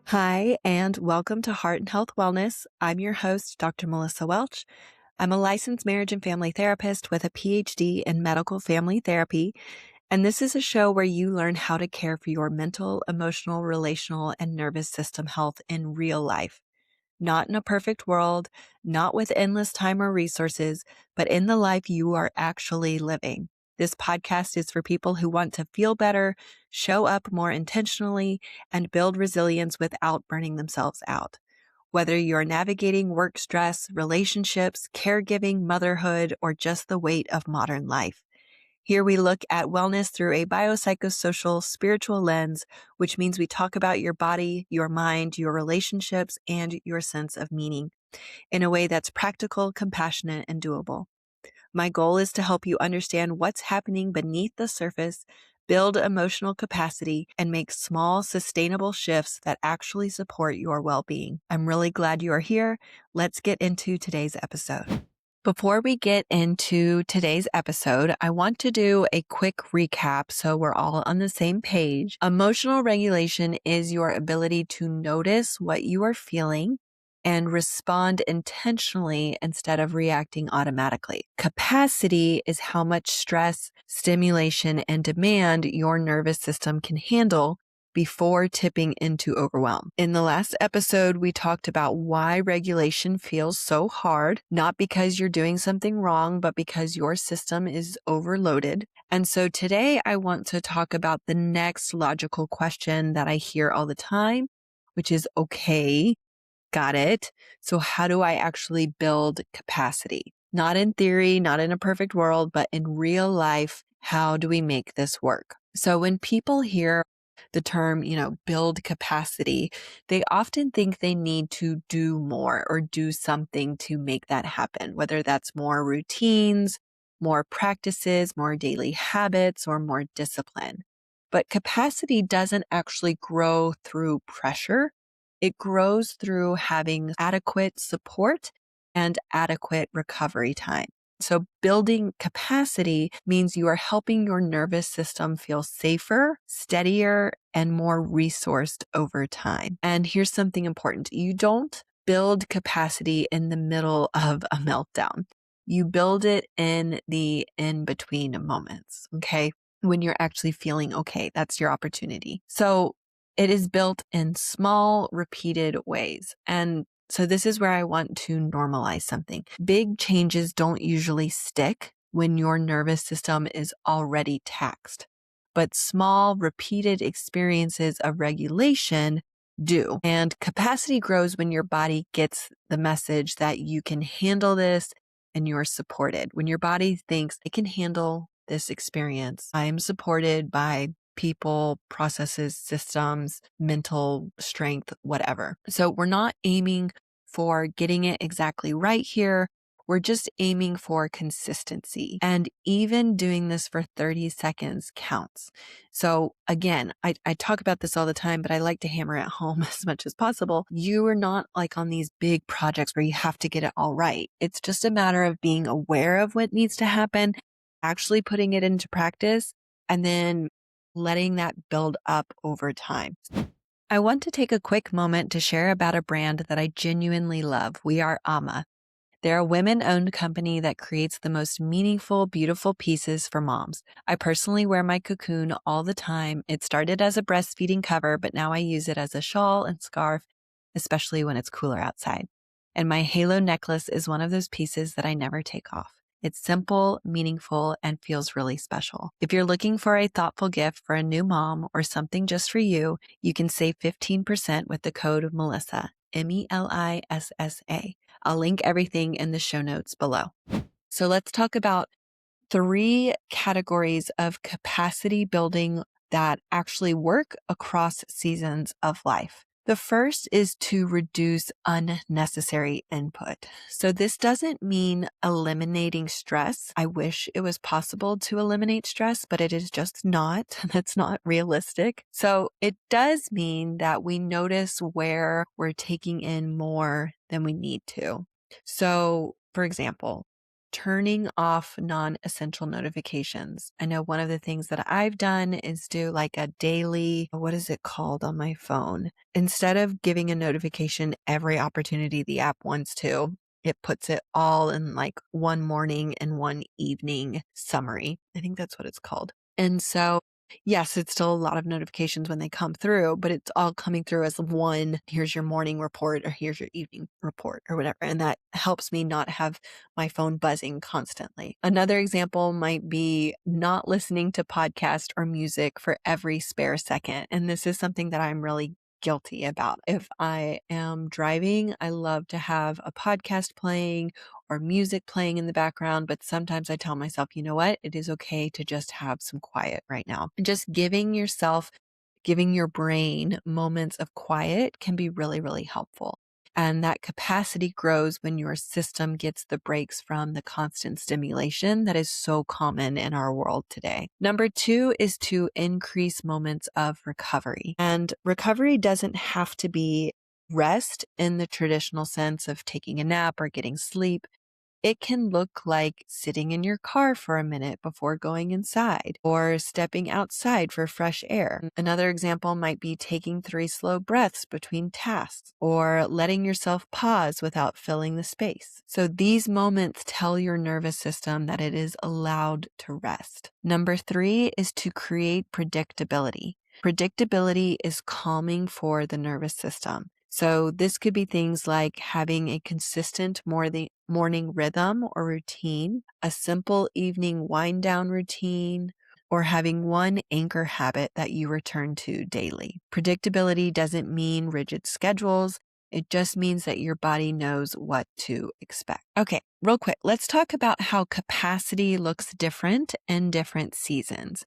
Hi, and welcome to Heart and Health Wellness. I'm your host, Dr. Melissa Welch. I'm a licensed marriage and family therapist with a PhD in medical family therapy. And this is a show where you learn how to care for your mental, emotional, relational, and nervous system health in real life. Not in a perfect world, not with endless time or resources, but in the life you are actually living. This podcast is for people who want to feel better, show up more intentionally, and build resilience without burning themselves out. Whether you're navigating work stress, relationships, caregiving, motherhood, or just the weight of modern life. Here we look at wellness through a biopsychosocial spiritual lens, which means we talk about your body, your mind, your relationships, and your sense of meaning in a way that's practical, compassionate, and doable. My goal is to help you understand what's happening beneath the surface, build emotional capacity, and make small, sustainable shifts that actually support your well-being. I'm really glad you are here. Let's get into today's episode. Before we get into today's episode, I want to do a quick recap so we're all on the same page. Emotional regulation is your ability to notice what you are feeling and respond intentionally instead of reacting automatically. Capacity is how much stress, stimulation, and demand your nervous system can handle before tipping into overwhelm. In the last episode, we talked about why regulation feels so hard, not because you're doing something wrong, but because your system is overloaded. And so today I want to talk about the next logical question that I hear all the time, which is, okay, got it. So how do I actually build capacity? Not in theory, not in a perfect world, but in real life, how do we make this work? So when people hear the term, build capacity, they often think they need to do more or do something to make that happen, whether that's more routines, more practices, more daily habits, or more discipline. But capacity doesn't actually grow through pressure. It grows through having adequate support and adequate recovery time. So building capacity means you are helping your nervous system feel safer, steadier, and more resourced over time. And here's something important. You don't build capacity in the middle of a meltdown. You build it in the in-between moments, okay? When you're actually feeling okay, that's your opportunity. So it is built in small, repeated ways. And so this is where I want to normalize something. Big changes don't usually stick when your nervous system is already taxed, but small, repeated experiences of regulation do. And capacity grows when your body gets the message that you can handle this and you're supported. When your body thinks it can handle this experience, I am supported by people, processes, systems, mental strength, whatever. So we're not aiming for getting it exactly right here. We're just aiming for consistency. And even doing this for 30 seconds counts. So again, I talk about this all the time, but I like to hammer it home as much as possible. You are not like on these big projects where you have to get it all right. It's just a matter of being aware of what needs to happen, actually putting it into practice, and then letting that build up over time. I want to take a quick moment to share about a brand that I genuinely love. We are Ama. They're a women-owned company that creates the most meaningful, beautiful pieces for moms. I personally wear my cocoon all the time. It started as a breastfeeding cover, but now I use it as a shawl and scarf, especially when it's cooler outside. And my halo necklace is one of those pieces that I never take off. It's simple, meaningful, and feels really special. If you're looking for a thoughtful gift for a new mom or something just for you, you can save 15% with the code Melissa, MELISSA. I'll link everything in the show notes below. So let's talk about 3 categories of capacity building that actually work across seasons of life. The first is to reduce unnecessary input. So this doesn't mean eliminating stress. I wish it was possible to eliminate stress, but it is just not. That's not realistic. So it does mean that we notice where we're taking in more than we need to. So, for example, turning off non-essential notifications. I know one of the things that I've done is do like a daily, what is it called on my phone? Instead of giving a notification every opportunity the app wants to, it puts it all in like one morning and one evening summary. I think that's what it's called. And so yes, it's still a lot of notifications when they come through, but it's all coming through as one, here's your morning report or here's your evening report or whatever. And that helps me not have my phone buzzing constantly. Another example might be not listening to podcast or music for every spare second. And this is something that I'm really guilty about. If I am driving, I love to have a podcast playing or music playing in the background, but sometimes I tell myself, you know what? It is okay to just have some quiet right now. And just giving your brain moments of quiet can be really, really helpful. And that capacity grows when your system gets the breaks from the constant stimulation that is so common in our world today. Number 2 is to increase moments of recovery. And recovery doesn't have to be rest in the traditional sense of taking a nap or getting sleep. It can look like sitting in your car for a minute before going inside or stepping outside for fresh air. Another example might be taking 3 slow breaths between tasks or letting yourself pause without filling the space. So these moments tell your nervous system that it is allowed to rest. Number 3 is to create predictability. Predictability is calming for the nervous system. So this could be things like having a consistent morning rhythm or routine, a simple evening wind down routine, or having one anchor habit that you return to daily. Predictability doesn't mean rigid schedules. It just means that your body knows what to expect. Okay, real quick, let's talk about how capacity looks different in different seasons.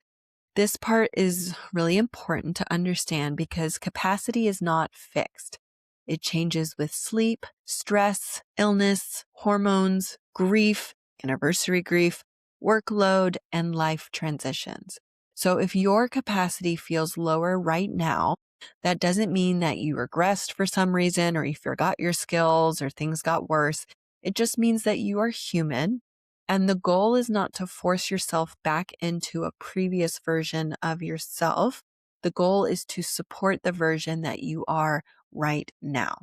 This part is really important to understand because capacity is not fixed. It changes with sleep, stress, illness, hormones, grief, anniversary grief, workload, and life transitions. So if your capacity feels lower right now, that doesn't mean that you regressed for some reason or you forgot your skills or things got worse. It just means that you are human. And the goal is not to force yourself back into a previous version of yourself. The goal is to support the version that you are right now.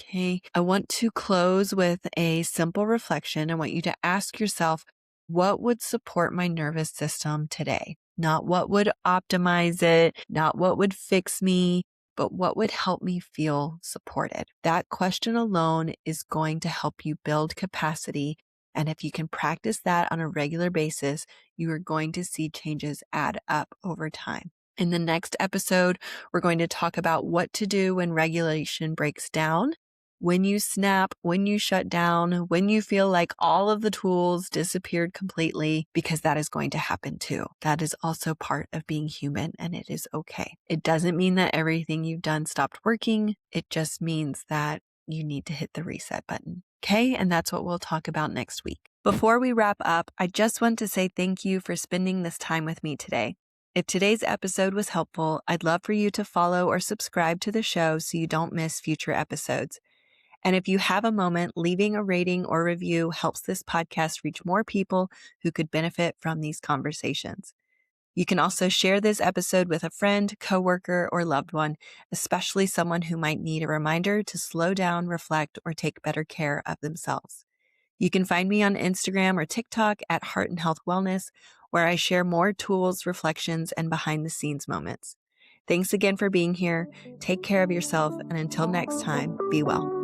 Okay. I want to close with a simple reflection. I want you to ask yourself, what would support my nervous system today? Not what would optimize it, not what would fix me, but what would help me feel supported? That question alone is going to help you build capacity. And if you can practice that on a regular basis, you are going to see changes add up over time. In the next episode, we're going to talk about what to do when regulation breaks down, when you snap, when you shut down, when you feel like all of the tools disappeared completely, because that is going to happen too. That is also part of being human, and it is okay. It doesn't mean that everything you've done stopped working. It just means that you need to hit the reset button. Okay, and that's what we'll talk about next week. Before we wrap up, I just want to say thank you for spending this time with me today. If today's episode was helpful, I'd love for you to follow or subscribe to the show so you don't miss future episodes. And if you have a moment, leaving a rating or review helps this podcast reach more people who could benefit from these conversations. You can also share this episode with a friend, coworker, or loved one, especially someone who might need a reminder to slow down, reflect, or take better care of themselves. You can find me on Instagram or TikTok at Heart and Health Wellness, where I share more tools, reflections, and behind the scenes moments. Thanks again for being here. Take care of yourself. And until next time, be well.